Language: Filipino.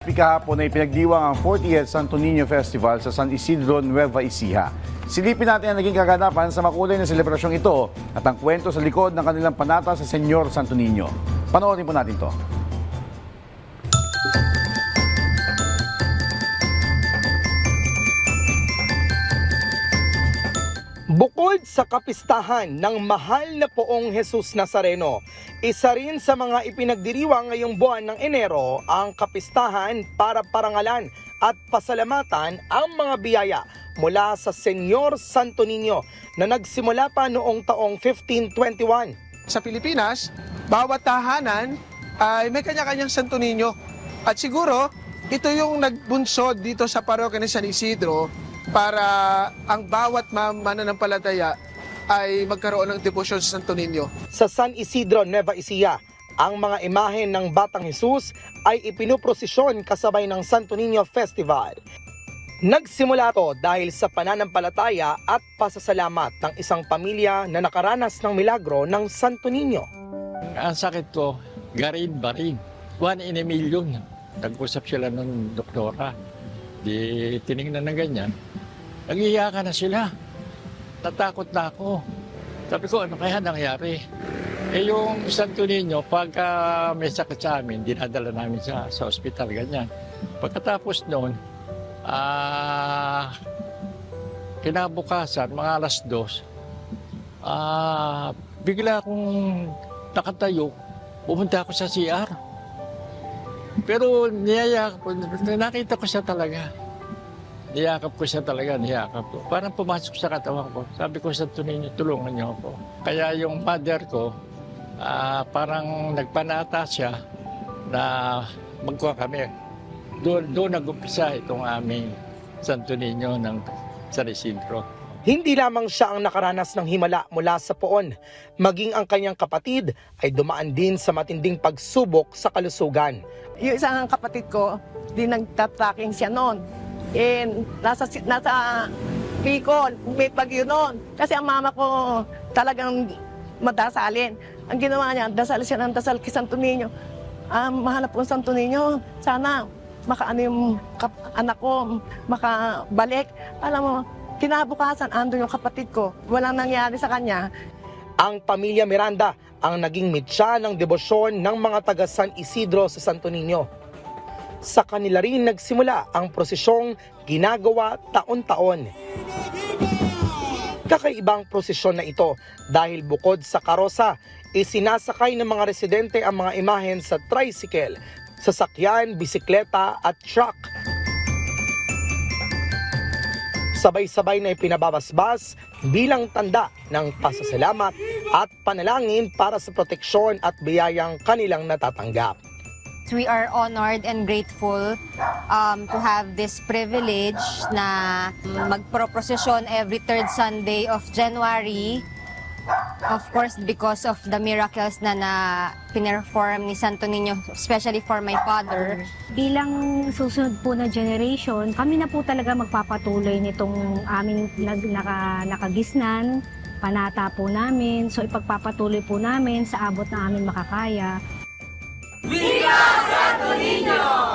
Kahapon ay pinagdiwang ang 40th Santo Niño Festival sa San Isidro, Nueva Ecija. Silipin natin ang naging kaganapan sa makulay na selebrasyong ito at ang kwento sa likod ng kanilang panata sa Senyor Santo Niño. Panoorin po natin to. Bukod sa kapistahan ng mahal na poong Jesus Nazareno, isa rin sa mga ipinagdiriwang ngayong buwan ng Enero ang kapistahan para parangalan at pasalamatan ang mga biyaya mula sa Senyor Santo Niño na nagsimula pa noong taong 1521. Sa Pilipinas, bawat tahanan ay may kanya-kanyang Santo Niño. At siguro, ito yung nagbunsod dito sa parokya ni San Isidro para ang bawat mananampalataya ay magkaroon ng debosyon sa Santo Niño. Sa San Isidro, Nueva Ecija, ang mga imahen ng Batang Jesus ay ipinuprosesyon kasabay ng Santo Niño Festival. Nagsimula ito dahil sa pananampalataya at pasasalamat ng isang pamilya na nakaranas ng milagro ng Santo Niño. Ang sakit ko, garin-barin. 1 in a million. Nag-usap sila ng doktora. Di tinignan na ganyan. Nag-iyakan na sila. Natakot na ako. Sabi ko, ano kaya nangyari? Eh yung Santo Niño, pagka may sakit sa amin, dinadala namin sa ospital, ganyan. Pagkatapos noon, kinabukasan, mga alas 2, bigla akong nakatayo, pumunta ako sa CR. Pero nakita ko siya talaga. Niyakap ko siya talaga, niyakap ko. Parang pumasok sa katawan ko. Sabi ko, Santo Niño, tulungan niyo ako. Kaya yung mother ko, parang nagpanata siya na magkuha kami. Doon nag-umpisa itong aming Santo Niño ng San Isidro. Hindi lamang siya ang nakaranas ng himala mula sa poon, maging ang kanyang kapatid ay dumaan din sa matinding pagsubok sa kalusugan. Yung isang kapatid ko, di nagtatracking siya noon. Nasa Bicol, may bagyo noon. Kasi ang mama ko talagang madasalin. Ang ginawa niya, dasal siya ng dasal kay Santo Niño. Mahal po Santo Niño, sana makaano yung anak ko, makabalik. Alam mo, kinabukasan, ando yung kapatid ko. Walang nangyari sa kanya. Ang pamilya Miranda ang naging mitya ng debosyon ng mga taga San Isidro sa Santo Niño. Sa kanila rin nagsimula ang prosesyong ginagawa taon-taon. Kakaibang prosesyon na ito dahil bukod sa karosa, isinasakay ng mga residente ang mga imahen sa tricycle, sasakyan, bisikleta at truck. Sabay-sabay na ipinababasbas bilang tanda ng pasasalamat at panalangin para sa proteksyon at biyayang kanilang natatanggap. We are honored and grateful to have this privilege na magpro-prosesyon every third Sunday of January. Of course, because of the miracles na pinerform ni Santo Niño, especially for my father. Bilang susunod po na generation, kami na po talaga magpapatuloy nitong aming nakagisnan, panata po namin. So ipagpapatuloy po namin sa abot na aming makakaya. Viva Santo Niño!